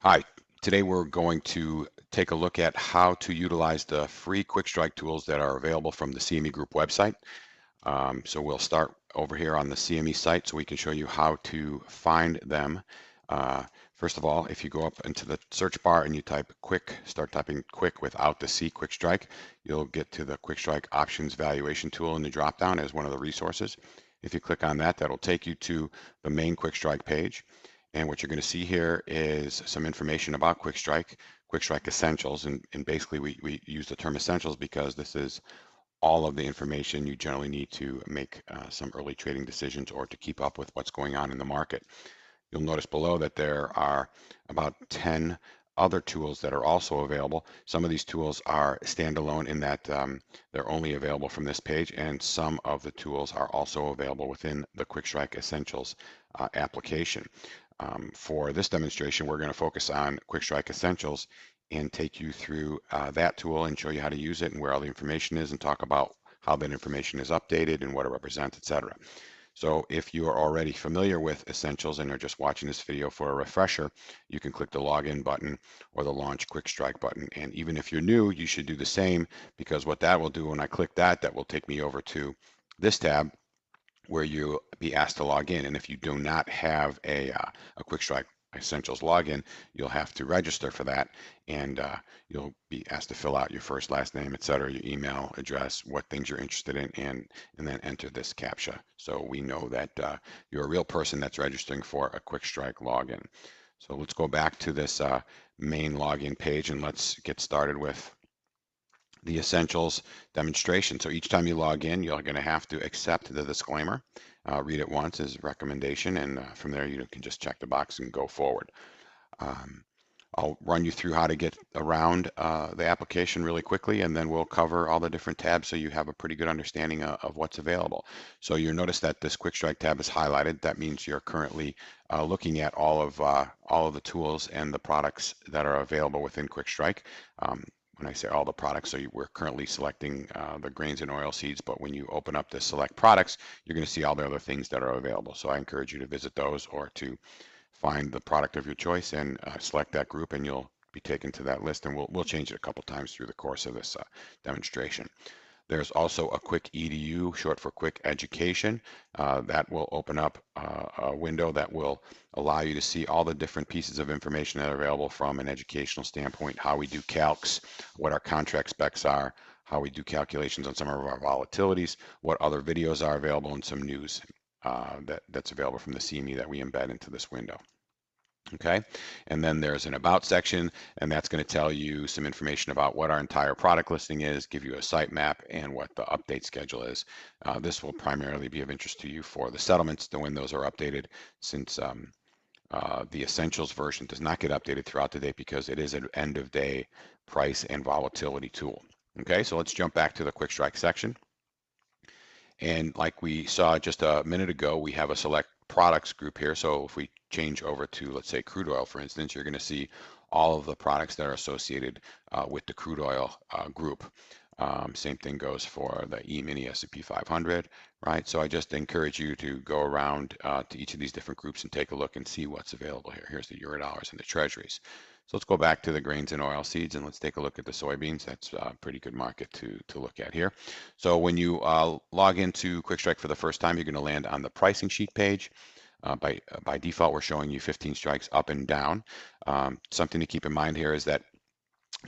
Hi, today we're going to take a look at how to utilize the free QuikStrike tools that are available from the CME Group website. So we'll start over here on the CME site so we can show you how to find them. Uh, First of all, if you go up into the search bar and you type start typing Quick without the C, QuikStrike, you'll get to the QuikStrike Options Valuation tool in the dropdown as one of the resources. If you click on that, that'll take you to the main QuikStrike page. And what you're going to see here is some information about QuikStrike Essentials. And basically, we use the term Essentials because this is all of the information you generally need to make some early trading decisions or to keep up with what's going on in the market. You'll notice below that there are about 10 other tools that are also available. Some of these tools are standalone in that they're only available from this page, and some of the tools are also available within the QuikStrike Essentials application. For this demonstration, we're going to focus on QuikStrike Essentials and take you through that tool and show you how to use it and where all the information is and talk about how that information is updated and what it represents, etc. So if you are already familiar with Essentials and are just watching this video for a refresher, you can click the Login button or the Launch QuikStrike button. And even if you're new, you should do the same, because what that will do when I click that, that will take me over to this tab where you'll be asked to log in. And if you do not have a QuikStrike Essentials login, you'll have to register for that, and you'll be asked to fill out your first, last name, etc., your email address, what things you're interested in, and then enter this CAPTCHA so we know that you're a real person that's registering for a QuikStrike login. So let's go back to this main login page and let's get started with the Essentials demonstration. So each time you log in, you're going to have to accept the disclaimer, read it once as a recommendation, and from there you can just check the box and go forward. I'll run you through how to get around the application really quickly, and then we'll cover all the different tabs so you have a pretty good understanding of what's available. So you'll notice that this QuikStrike tab is highlighted. That means you're currently looking at all of the tools and the products that are available within QuikStrike. When I say all the products, so we're currently selecting the grains and oil seeds, but when you open up the select products, you're going to see all the other things that are available. So I encourage you to visit those or to find the product of your choice and select that group, and you'll be taken to that list, and we'll change it a couple times through the course of this demonstration. There's also a Quick EDU, short for Quick Education. That will open up a window that will allow you to see all the different pieces of information that are available from an educational standpoint, how we do calcs, what our contract specs are, how we do calculations on some of our volatilities, what other videos are available, and some news that's available from the CME that we embed into this window. Okay, and then there's an about section, and that's going to tell you some information about what our entire product listing is, give you a sitemap, and what the update schedule is. This will primarily be of interest to you for the settlements, when those are updated, since the Essentials version does not get updated throughout the day because it is an end of day price and volatility tool. Okay, so let's jump back to the QuikStrike section. And like we saw just a minute ago, we have a select products group here. So if we change over to, let's say, crude oil, for instance, you're going to see all of the products that are associated with the crude oil group. Same thing goes for the E-mini S&P 500, right? So I just encourage you to go around to each of these different groups and take a look and see what's available here. Here's the Eurodollars and the Treasuries. So let's go back to the grains and oil seeds, and let's take a look at the soybeans. That's a pretty good market to look at here. So when you log into QuikStrike for the first time, you're going to land on the pricing sheet page. By default, we're showing you 15 strikes up and down. Something to keep in mind here is that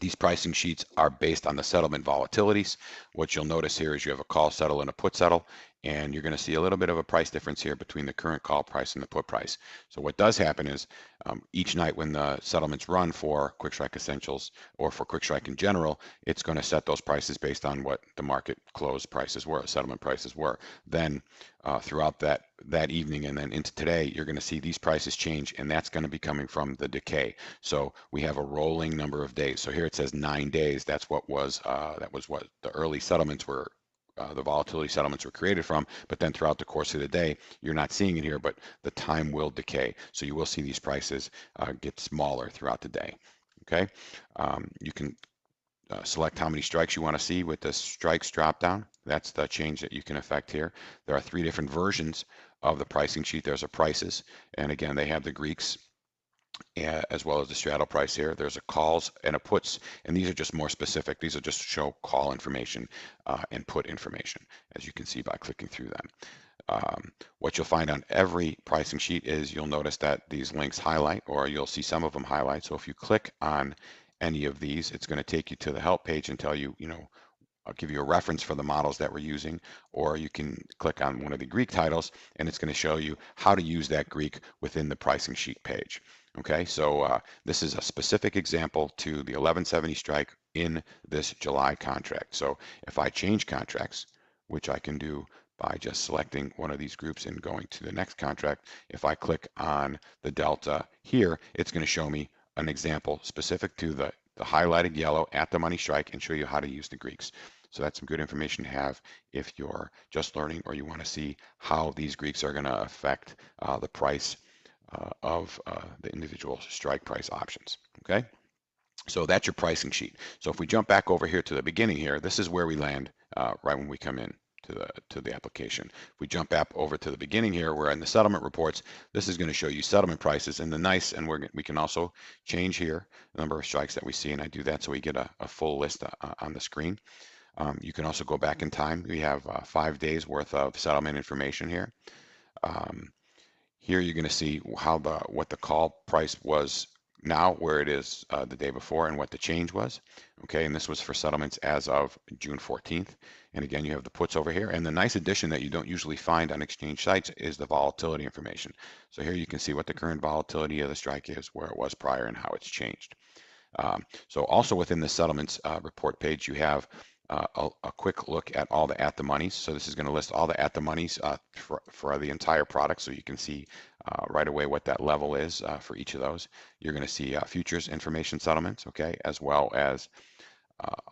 these pricing sheets are based on the settlement volatilities. What you'll notice here is you have a call settle and a put settle, and you're going to see a little bit of a price difference here between the current call price and the put price. So what does happen is each night when the settlements run for QuikStrike Essentials or for QuikStrike in general, it's going to set those prices based on what the market close prices were, settlement prices were. Then throughout that evening and then into today, you're going to see these prices change, and that's going to be coming from the decay. So we have a rolling number of days. So here it says 9 days. That's what was what the early settlements were. The volatility settlements were created from, but then throughout the course of the day, you're not seeing it here, but the time will decay. So you will see these prices get smaller throughout the day. Okay, you can select how many strikes you want to see with the strikes drop down. That's the change that you can affect here. There are 3 different versions of the pricing sheet. There's a prices, and again, they have the Greeks as well as the straddle price here. There's a calls and a puts, and these are just more specific. These are just show call information and put information, as you can see by clicking through them. What you'll find on every pricing sheet is you'll notice that these links highlight, or you'll see some of them highlight. So if you click on any of these, it's going to take you to the help page and tell you, I'll give you a reference for the models that we're using, or you can click on one of the Greek titles and it's going to show you how to use that Greek within the pricing sheet page. Okay, so this is a specific example to the 1170 strike in this July contract. So if I change contracts, which I can do by just selecting one of these groups and going to the next contract, if I click on the delta here, it's going to show me an example specific to the highlighted yellow at the money strike and show you how to use the Greeks. So that's some good information to have if you're just learning or you want to see how these Greeks are going to affect the price of the individual strike price options. Okay, so that's your pricing sheet. So if we jump back over here to the beginning here, this is where we land right when we come in to the application. If we jump back over to the beginning here, we're in the settlement reports. This is going to show you settlement prices and we can also change here the number of strikes that we see, and I do that so we get a full list on the screen. You can also go back in time. We have 5 days worth of settlement information here. Here you're going to see what the call price was now, where it is the day before, and what the change was. Okay, and this was for settlements as of June 14th. And again, you have the puts over here. And the nice addition that you don't usually find on exchange sites is the volatility information. So here you can see what the current volatility of the strike is, where it was prior, and how it's changed. So also within the settlements report page, you have a quick look at all the at the monies. So this is going to list all the at the monies for the entire product, so you can see right away what that level is for each of those. You're going to see futures information settlements, okay, as well as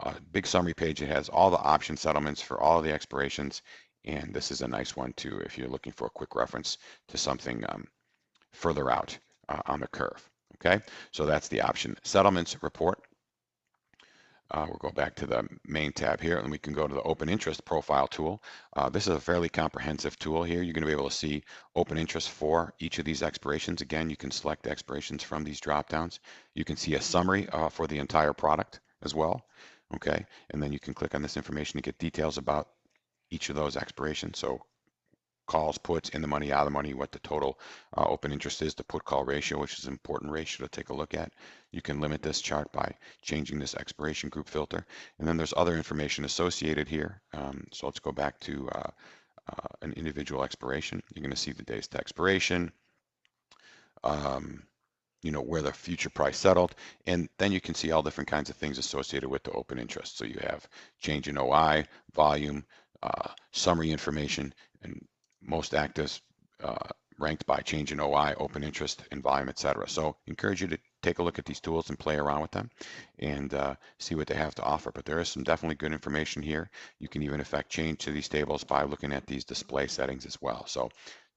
a big summary page that has all the option settlements for all of the expirations. And this is a nice one too if you're looking for a quick reference to something further out on the curve. Okay, so that's the option settlements report. We'll go back to the main tab here and we can go to the open interest profile tool. This is a fairly comprehensive tool here. You're going to be able to see open interest for each of these expirations. Again, you can select the expirations from these drop downs. You can see a summary for the entire product as well. Okay, and then you can click on this information to get details about each of those expirations. So calls, puts, in the money, out of the money, what the total open interest is, the put call ratio, which is an important ratio to take a look at. You can limit this chart by changing this expiration group filter. And then there's other information associated here. So let's go back to an individual expiration. You're going to see the days to expiration, where the future price settled, and then you can see all different kinds of things associated with the open interest. So you have change in OI, volume, summary information, and most actives ranked by change in OI, open interest, and volume, etc. So encourage you to take a look at these tools and play around with them and see what they have to offer. But there is some definitely good information here. You can even affect change to these tables by looking at these display settings as well. So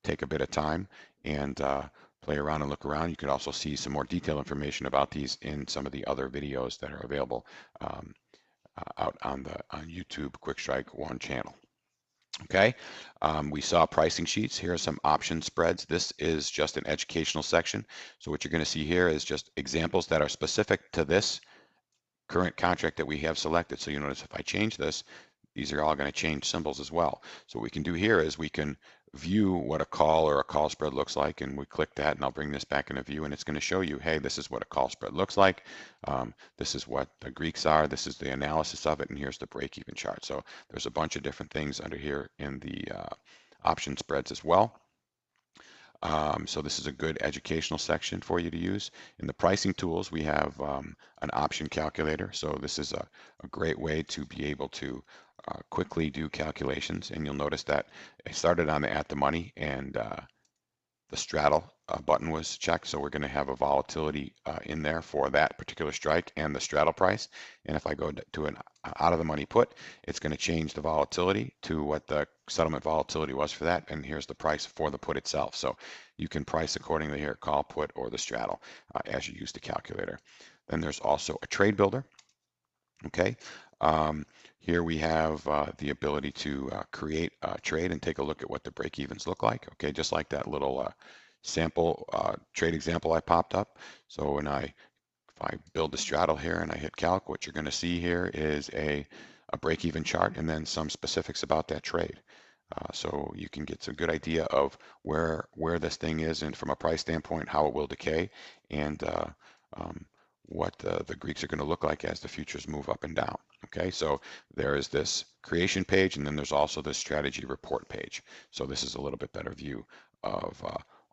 take a bit of time and play around and look around. You can also see some more detailed information about these in some of the other videos that are available out on YouTube QuikStrike 1 channel. Okay, we saw pricing sheets. Here are some option spreads. This is just an educational section. So what you're going to see here is just examples that are specific to this current contract that we have selected. So you notice if I change this, these are all going to change symbols as well. So what we can do here is we can view what a call or a call spread looks like, and we click that, and I'll bring this back into view, and it's going to show you, hey, this is what a call spread looks like. This is what the Greeks are. This is the analysis of it, and here's the break-even chart. So there's a bunch of different things under here in the option spreads as well. So this is a good educational section for you to use. In the pricing tools, we have an option calculator. So this is a great way to be able to quickly do calculations. And you'll notice that I started on the at the money, and the straddle button was checked. So we're going to have a volatility in there for that particular strike and the straddle price. And if I go to an out of the money put, it's going to change the volatility to what the settlement volatility was for that. And here's the price for the put itself. So you can price accordingly here, call, put, or the straddle as you use the calculator. Then there's also a trade builder. Okay. Here we have the ability to create a trade and take a look at what the break evens look like. Okay, just like that little sample trade example I popped up. So if I build the straddle here and I hit calc, what you're going to see here is a break-even chart and then some specifics about that trade. So you can get a good idea of where this thing is and from a price standpoint, how it will decay, and um, what the Greeks are going to look like as the futures move up and down. Okay, so there is this creation page, and then there's also this strategy report page. So this is a little bit better view of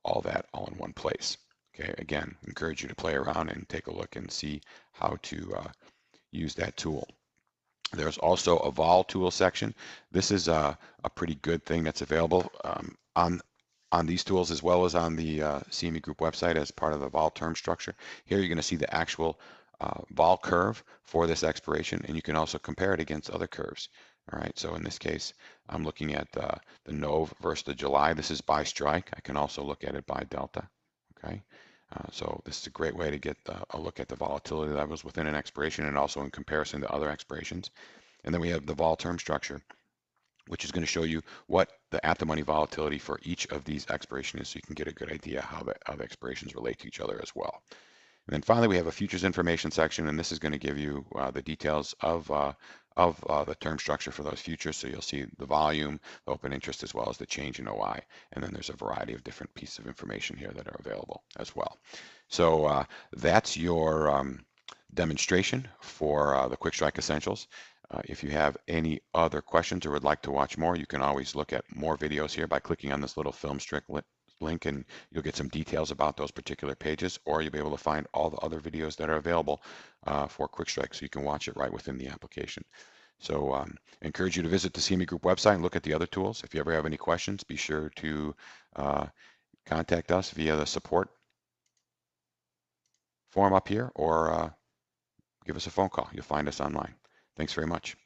all that all in one place. Okay, again, encourage you to play around and take a look and see how to use that tool. There's also a vol tool section. This is a pretty good thing that's available on these tools as well as on the CME Group website as part of the vol term structure. Here you're going to see the actual vol curve for this expiration, and you can also compare it against other curves. All right, so in this case, I'm looking at the Nov versus the July. This is by strike. I can also look at it by delta. Okay, so this is a great way to get a look at the volatility levels within an expiration and also in comparison to other expirations. And then we have the vol term structure, which is going to show you what the at-the-money volatility for each of these expirations is, so you can get a good idea how the expirations relate to each other as well. And then finally, we have a futures information section, and this is going to give you the details of the term structure for those futures. So you'll see the volume, the open interest, as well as the change in OI. And then there's a variety of different pieces of information here that are available as well. So that's your demonstration for the QuikStrike Essentials. If you have any other questions or would like to watch more, you can always look at more videos here by clicking on this little film strip link, and you'll get some details about those particular pages, or you'll be able to find all the other videos that are available for QuikStrike, so you can watch it right within the application. So I encourage you to visit the CME Group website and look at the other tools. If you ever have any questions, be sure to contact us via the support form up here, or give us a phone call. You'll find us online. Thanks very much.